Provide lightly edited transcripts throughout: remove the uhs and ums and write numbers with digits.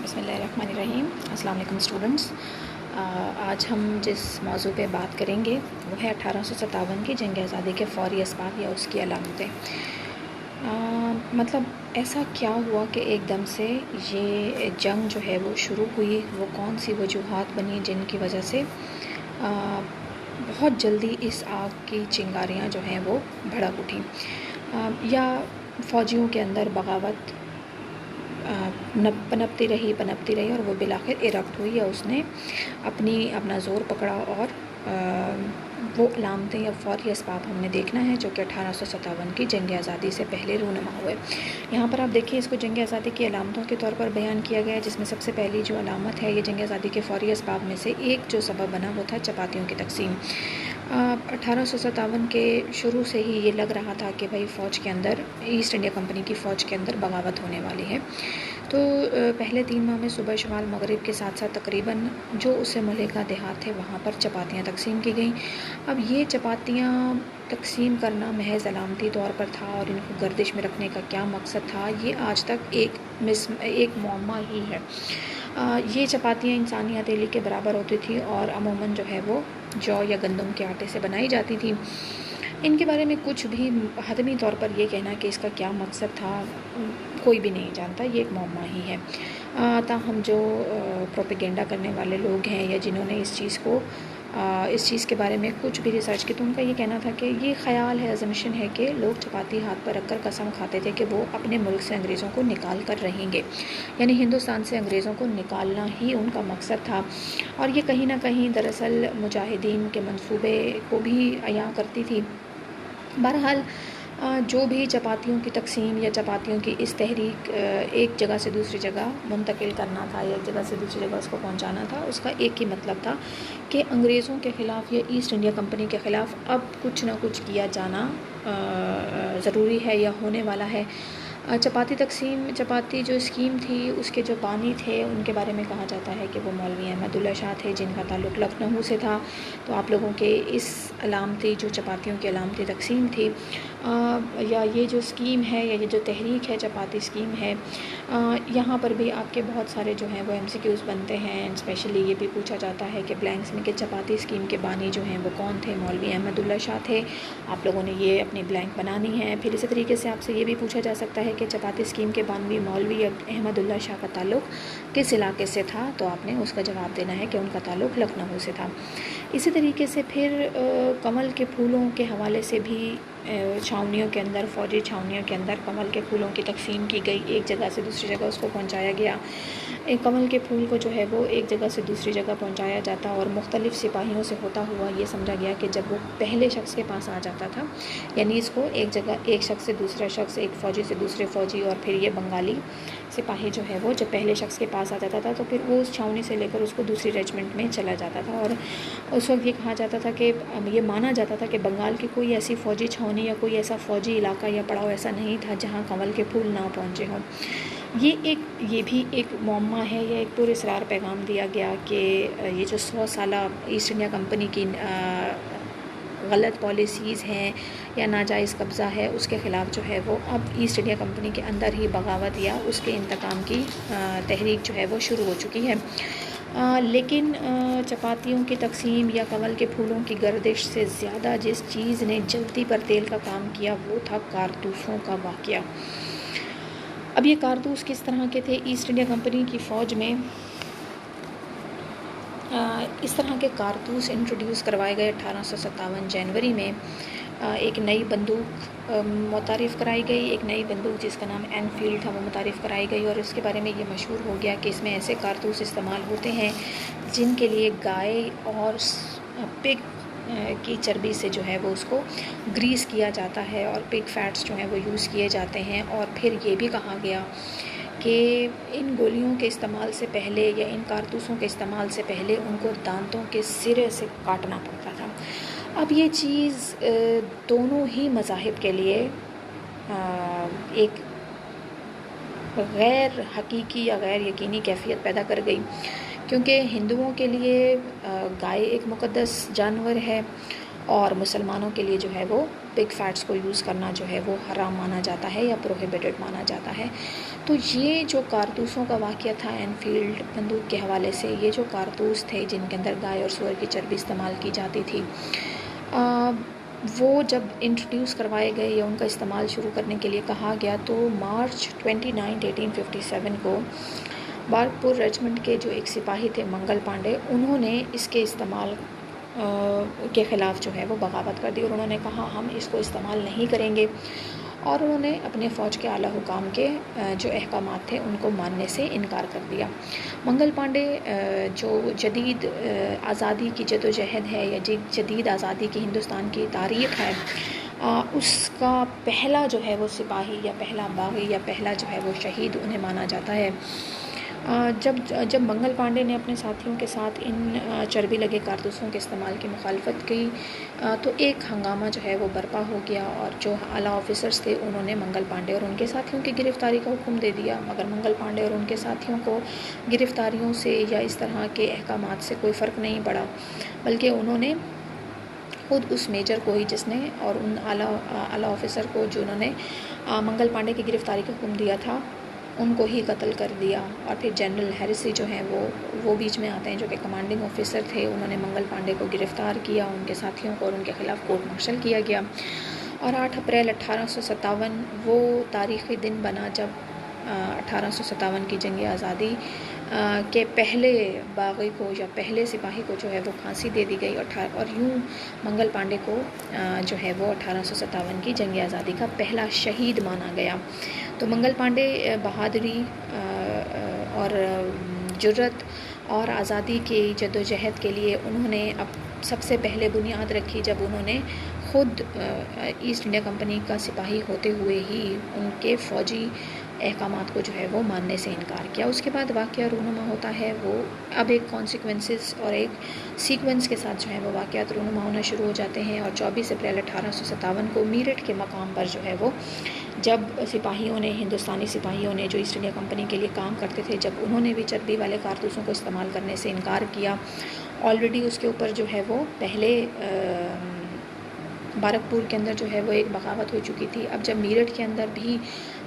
بسم اللہ الرحمن الرحیم۔ السلام علیکم اسٹوڈنٹس۔ آج ہم جس موضوع پہ بات کریں گے وہ ہے 1857 کی جنگ آزادی کے فوری اسباب یا اس کی علامتیں۔ مطلب ایسا کیا ہوا کہ ایک دم سے یہ جنگ جو ہے وہ شروع ہوئی، وہ کون سی وجوہات بنی جن کی وجہ سے بہت جلدی اس آگ کی چنگاریاں جو ہیں وہ بھڑک اٹھیں، یا فوجیوں کے اندر بغاوت پنپتی رہی اور وہ بالآخر ایرپٹ ہوئی، یا اس نے اپنا زور پکڑا، اور وہ علامتیں یا فوری اسباب ہم نے دیکھنا ہے جو کہ 1857 کی جنگ آزادی سے پہلے رونما ہوئے۔ یہاں پر آپ دیکھیں، اس کو جنگ آزادی کی علامتوں کے طور پر بیان کیا گیا ہے، جس میں سب سے پہلی جو علامت ہے یہ جنگ آزادی کے فوری اسباب میں سے ایک جو سبب بنا وہ تھا چپاتیوں کی تقسیم۔ 1857 کے شروع سے ہی یہ لگ رہا تھا کہ بھائی فوج کے اندر، ایسٹ انڈیا کمپنی کی فوج کے اندر بغاوت ہونے والی ہے، تو پہلے 3 ماہ میں صبح شمال مغرب کے ساتھ ساتھ تقریباً جو اس سے ملحقہ دیہات تھے وہاں پر چپاتیاں تقسیم کی گئیں۔ اب یہ چپاتیاں تقسیم کرنا محض علامتی طور پر تھا، اور ان کو گردش میں رکھنے کا کیا مقصد تھا یہ آج تک ایک معمہ ہی ہے۔ یہ چپاتیاں انسانی ہتھیلی کے برابر ہوتی تھی اور عموماً جو ہے وہ جو یا گندم کے آٹے سے بنائی جاتی تھی۔ ان کے بارے میں کچھ بھی حتمی طور پر یہ کہنا کہ اس کا کیا مقصد تھا کوئی بھی نہیں جانتا، یہ ایک معمہ ہی ہے۔ تاہم جو پروپیگنڈا کرنے والے لوگ ہیں یا جنہوں نے اس چیز کے بارے میں کچھ بھی ریسرچ کی، تو ان کا یہ کہنا تھا کہ یہ خیال ہے، ازمپشن ہے کہ لوگ چپاتی ہاتھ پر رکھ کر قسم کھاتے تھے کہ وہ اپنے ملک سے انگریزوں کو نکال کر رہیں گے، یعنی ہندوستان سے انگریزوں کو نکالنا ہی ان کا مقصد تھا، اور یہ کہیں نہ کہیں دراصل مجاہدین کے منصوبے کو بھی عیاں کرتی تھی۔ بہرحال جو بھی چپاتیوں کی تقسیم یا چپاتیوں کی اس تحریک ایک جگہ سے دوسری جگہ منتقل کرنا تھا یا ایک جگہ سے دوسری جگہ اس کو پہنچانا تھا، اس کا ایک ہی مطلب تھا کہ انگریزوں کے خلاف یا ایسٹ انڈیا کمپنی کے خلاف اب کچھ نہ کچھ کیا جانا ضروری ہے یا ہونے والا ہے۔ چپاتی جو اسکیم تھی اس کے جو بانی تھے ان کے بارے میں کہا جاتا ہے کہ وہ مولوی احمد اللہ شاہ تھے، جن کا تعلق لکھنؤ سے تھا۔ تو آپ لوگوں کے اس علامتی جو چپاتیوں کی علامتی تقسیم تھی، یا یہ جو اسکیم ہے یا یہ جو تحریک ہے چپاتی اسکیم ہے، یہاں پر بھی آپ کے بہت سارے جو ہیں وہ MCQs بنتے ہیں۔ اسپیشلی یہ بھی پوچھا جاتا ہے کہ بلینکس میں کہ چپاتی اسکیم کے بانی جو ہیں وہ کون تھے؟ مولوی احمد اللہ شاہ تھے۔ آپ لوگوں نے یہ اپنی بلینک بنانی ہے۔ پھر اسی طریقے سے آپ سے یہ بھی پوچھا جا سکتا ہے کہ چپاتی اسکیم کے بانوی مولوی احمد اللہ شاہ کا تعلق کس علاقے سے تھا؟ تو آپ نے اس کا جواب دینا ہے کہ ان کا تعلق لکھنؤ سے تھا۔ اسی طریقے سے پھر کمل کے پھولوں کے حوالے سے بھی چھاؤنیوں کے اندر، فوجی چھاؤنیوں کے اندر کمل کے پھولوں کی تقسیم کی گئی، ایک جگہ سے دوسری جگہ اس کو پہنچایا گیا۔ کمل کے پھول کو جو ہے وہ ایک جگہ سے دوسری جگہ پہنچایا جاتا، اور مختلف سپاہیوں سے ہوتا ہوا یہ سمجھا گیا کہ جب وہ پہلے شخص کے پاس آ جاتا تھا، یعنی اس کو ایک جگہ ایک شخص سے دوسرا شخص، ایک فوجی سے دوسرے فوجی، اور پھر یہ بنگالی سپاہی جو ہے وہ جب پہلے شخص کے پاس آ جاتا تھا تو پھر وہ اس چھاؤنی سے لے کر اس کو دوسری ریجمنٹ میں چلا جاتا تھا، اور اس وقت یہ کہا جاتا تھا کہ یہ مانا جاتا تھا کہ بنگال کی کوئی ایسی فوجی چھاؤنی یا کوئی ایسا فوجی علاقہ یا پڑاؤ ایسا نہیں تھا جہاں کمل کے پھول نہ پہنچے ہوں۔ یہ بھی ایک معمہ ہے، یا ایک پراسرار پیغام دیا گیا کہ یہ جو 100 سالہ ایسٹ انڈیا کمپنی کی غلط پالیسیز ہیں یا ناجائز قبضہ ہے، اس کے خلاف جو ہے وہ اب ایسٹ انڈیا کمپنی کے اندر ہی بغاوت یا اس کے انتقام کی تحریک جو ہے وہ شروع ہو چکی ہے۔ لیکن چپاتیوں کی تقسیم یا کمل کے پھولوں کی گردش سے زیادہ جس چیز نے جلدی پر تیل کا کام کیا وہ تھا کارتوسوں کا واقعہ۔ اب یہ کارتوس کس طرح کے تھے؟ ایسٹ انڈیا کمپنی کی فوج میں اس طرح کے کارتوس انٹروڈیوس کروائے گئے 1857 جنوری میں۔ ایک نئی بندوق متعارف کرائی گئی، ایک نئی بندوق جس کا نام اینفیلڈ تھا وہ متعارف کرائی گئی، اور اس کے بارے میں یہ مشہور ہو گیا کہ اس میں ایسے کارتوس استعمال ہوتے ہیں جن کے لیے گائے اور پگ کی چربی سے جو ہے وہ اس کو گریس کیا جاتا ہے، اور پگ فیٹس جو ہیں وہ یوز کیے جاتے ہیں۔ اور پھر یہ بھی کہا گیا کہ ان گولیوں کے استعمال سے پہلے یا ان کارتوسوں کے استعمال سے پہلے ان کو دانتوں کے سرے سے کاٹنا پڑتا تھا۔ اب یہ چیز دونوں ہی مذاہب کے لیے ایک غیر حقیقی یا غیر یقینی کیفیت پیدا کر گئی، کیونکہ ہندوؤں کے لیے گائے ایک مقدس جانور ہے، اور مسلمانوں کے لیے جو ہے وہ پگ فیٹس کو یوز کرنا جو ہے وہ حرام مانا جاتا ہے یا پروہیبٹڈ مانا جاتا ہے۔ تو تو یہ جو کارتوسوں کا واقعہ تھا اینفیلڈ بندوق کے حوالے سے، یہ جو کارتوس تھے جن کے اندر گائے اور سور کی چربی استعمال کی جاتی تھی، وہ جب انٹروڈیوس کروائے گئے یا ان کا استعمال شروع کرنے کے لیے کہا گیا، تو مارچ 29 1857 کو بارکپور ریجمنٹ کے جو ایک سپاہی تھے منگل پانڈے، انہوں نے اس کے استعمال کے خلاف جو ہے وہ بغاوت کر دی، اور انہوں نے کہا ہم اس کو استعمال نہیں کریں گے، اور انہوں نے اپنے فوج کے اعلیٰ حکام کے جو احکامات تھے ان کو ماننے سے انکار کر دیا۔ منگل پانڈے جو جدید آزادی کی جدوجہد ہے یا جدید آزادی کی ہندوستان کی تاریخ ہے، اس کا پہلا جو ہے وہ سپاہی یا پہلا باغی یا پہلا جو ہے وہ شہید انہیں مانا جاتا ہے۔ جب منگل پانڈے نے اپنے ساتھیوں کے ساتھ ان چربی لگے کارتوسوں کے استعمال کی مخالفت کی، تو ایک ہنگامہ جو ہے وہ برپا ہو گیا، اور جو اعلیٰ آفیسرز تھے انہوں نے منگل پانڈے اور ان کے ساتھیوں کی گرفتاری کا حکم دے دیا، مگر منگل پانڈے اور ان کے ساتھیوں کو گرفتاریوں سے یا اس طرح کے احکامات سے کوئی فرق نہیں پڑا، بلکہ انہوں نے خود اس میجر کو ہی جس نے اور ان اعلیٰ آفیسر کو جنہوں نے منگل پانڈے کی گرفتاری کا حکم دیا تھا، ان کو ہی قتل کر دیا۔ اور پھر جنرل ہیریسی جو ہیں وہ بیچ میں آتے ہیں، جو کہ کمانڈنگ آفیسر تھے، انہوں نے منگل پانڈے کو گرفتار کیا، ان کے ساتھیوں کو، اور ان کے خلاف کورٹ مارشل کیا گیا۔ اور 8 اپریل 1857 وہ تاریخی دن بنا جب 1857 کی جنگ آزادی کے پہلے باغی کو یا پہلے سپاہی کو جو ہے وہ پھانسی دے دی گئی، اور یوں منگل پانڈے کو جو ہے وہ 1857 کی جنگ آزادی کا پہلا شہید مانا گیا۔ تو منگل پانڈے بہادری اور جرت اور آزادی کی جدوجہد کے لیے انہوں نے اب سب سے پہلے بنیاد رکھی جب انہوں نے خود ایسٹ انڈیا کمپنی کا سپاہی ہوتے ہوئے ہی ان کے فوجی احکامات کو جو ہے وہ ماننے سے انکار کیا۔ اس کے بعد واقعہ رونما ہوتا ہے، وہ اب ایک کانسیکوینسز اور ایک سیکوینس کے ساتھ جو ہے وہ واقعات رونما ہونا شروع ہو جاتے ہیں، اور 24 اپریل 1857 کو میرٹھ کے مقام پر جو ہے وہ جب سپاہیوں نے، ہندوستانی سپاہیوں نے جو ایسٹ انڈیا کمپنی کے لیے کام کرتے تھے، جب انہوں نے بھی چربی والے کارتوسوں کو استعمال کرنے سے انکار کیا، آلریڈی اس کے اوپر جو ہے وہ پہلے بارکپور کے اندر جو ہے وہ ایک بغاوت ہو چکی تھی۔ اب جب میرٹھ کے اندر بھی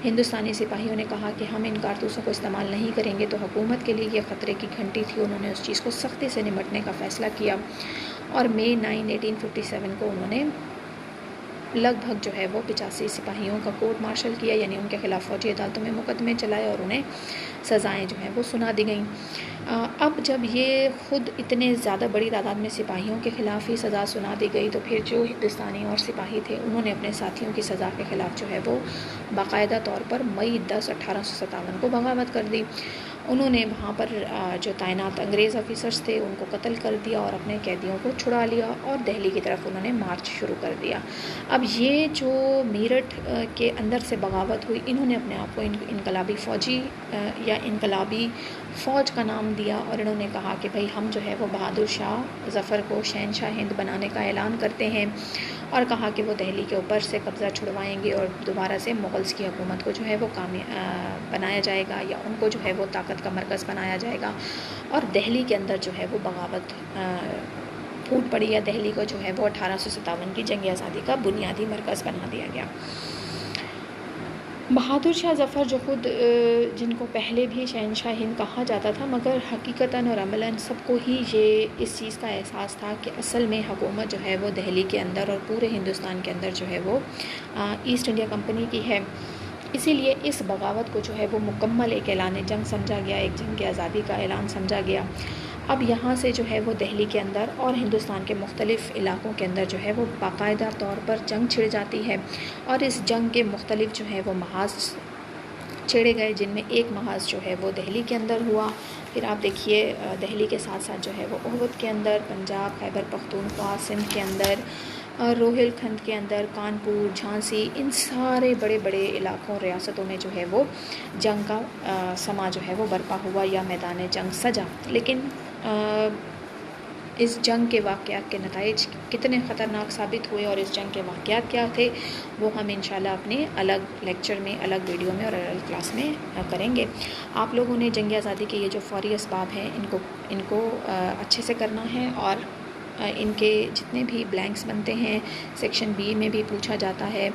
ہندوستانی سپاہیوں نے کہا کہ ہم ان کارتوسوں کو استعمال نہیں کریں گے، تو حکومت کے لیے یہ خطرے کی گھنٹی تھی، انہوں نے اس چیز کو سختی سے نمٹنے کا فیصلہ کیا، اور مئی 9 1857 کو انہوں نے لگ بھگ جو ہے وہ 85 سپاہیوں کا کورٹ مارشل کیا، یعنی ان کے خلاف فوجی عدالتوں میں مقدمے چلائے اور انہیں سزائیں جو ہیں وہ سنا دی گئیں۔ اب جب یہ خود اتنے زیادہ بڑی تعداد میں سپاہیوں کے خلاف ہی سزا سنا دی گئی، تو پھر جو ہندوستانی اور سپاہی تھے انہوں نے اپنے ساتھیوں کی سزا کے خلاف جو ہے وہ باقاعدہ طور پر مئی 10 1857 کو بغاوت کر دی۔ انہوں نے وہاں پر جو تعینات انگریز آفیسرز تھے ان کو قتل کر دیا اور اپنے قیدیوں کو چھڑا لیا، اور دہلی کی طرف انہوں نے مارچ شروع کر دیا۔ اب یہ جو میرٹھ کے اندر سے بغاوت ہوئی، انہوں نے اپنے آپ کو انقلابی فوجی یا انقلابی فوج کا نام دیا، اور انہوں نے کہا کہ بھئی ہم جو ہے وہ بہادر شاہ ظفر کو شہنشاہ ہند بنانے کا اعلان کرتے ہیں، اور کہا کہ وہ دہلی کے اوپر سے قبضہ چھڑوائیں گے اور دوبارہ سے مغلز کی حکومت کو جو ہے وہ بنایا جائے گا، یا ان کو جو ہے وہ طاقت کا مرکز بنایا جائے گا، اور دہلی کے اندر جو ہے وہ بغاوت پھوٹ پڑی، یا دہلی کو جو ہے وہ 1857 کی جنگ آزادی کا بنیادی مرکز بنا دیا گیا۔ بہادر شاہ ظفر جو خود جن کو پہلے بھی شہنشاہ ہند کہا جاتا تھا، مگر حقیقتاً اور عملاً سب کو ہی یہ اس چیز کا احساس تھا کہ اصل میں حکومت جو ہے وہ دہلی کے اندر اور پورے ہندوستان کے اندر جو ہے وہ ایسٹ انڈیا کمپنی کی ہے، اسی لیے اس بغاوت کو جو ہے وہ مکمل ایک اعلان جنگ سمجھا گیا، ایک جنگ آزادی کا اعلان سمجھا گیا۔ اب یہاں سے جو ہے وہ دہلی کے اندر اور ہندوستان کے مختلف علاقوں کے اندر جو ہے وہ باقاعدہ طور پر جنگ چھڑ جاتی ہے، اور اس جنگ کے مختلف جو ہے وہ محاذ چھیڑے گئے، جن میں ایک محاذ جو ہے وہ دہلی کے اندر ہوا۔ پھر آپ دیکھیے دہلی کے ساتھ ساتھ جو ہے وہ احود کے اندر، پنجاب، خیبر پختونخوا، سندھ کے اندر، روہل کھنڈ کے اندر، کانپور، جھانسی، ان سارے بڑے بڑے علاقوں ریاستوں میں جو ہے وہ جنگ کا سما جو ہے وہ برپا ہوا یا میدان جنگ سجا۔ لیکن اس جنگ کے واقعات کے نتائج کتنے خطرناک ثابت ہوئے اور اس جنگ کے واقعات کیا تھے، وہ ہم انشاءاللہ اپنے الگ لیکچر میں، الگ ویڈیو میں اور الگ کلاس میں کریں گے۔ آپ لوگوں نے جنگ آزادی کے یہ جو فوری اسباب ہیں ان کو اچھے سے کرنا ہے، اور ان کے جتنے بھی بلینکس بنتے ہیں سیکشن بی میں بھی پوچھا جاتا ہے،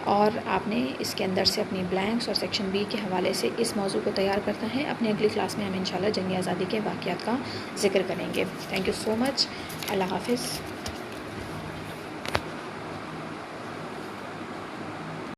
اور آپ نے اس کے اندر سے اپنی بلینکس اور سیکشن بی کے حوالے سے اس موضوع کو تیار کرتا ہے۔ اپنی اگلی کلاس میں ہم انشاءاللہ جنگی آزادی کے واقعات کا ذکر کریں گے۔ تھینک یو سو مچ۔ اللہ حافظ۔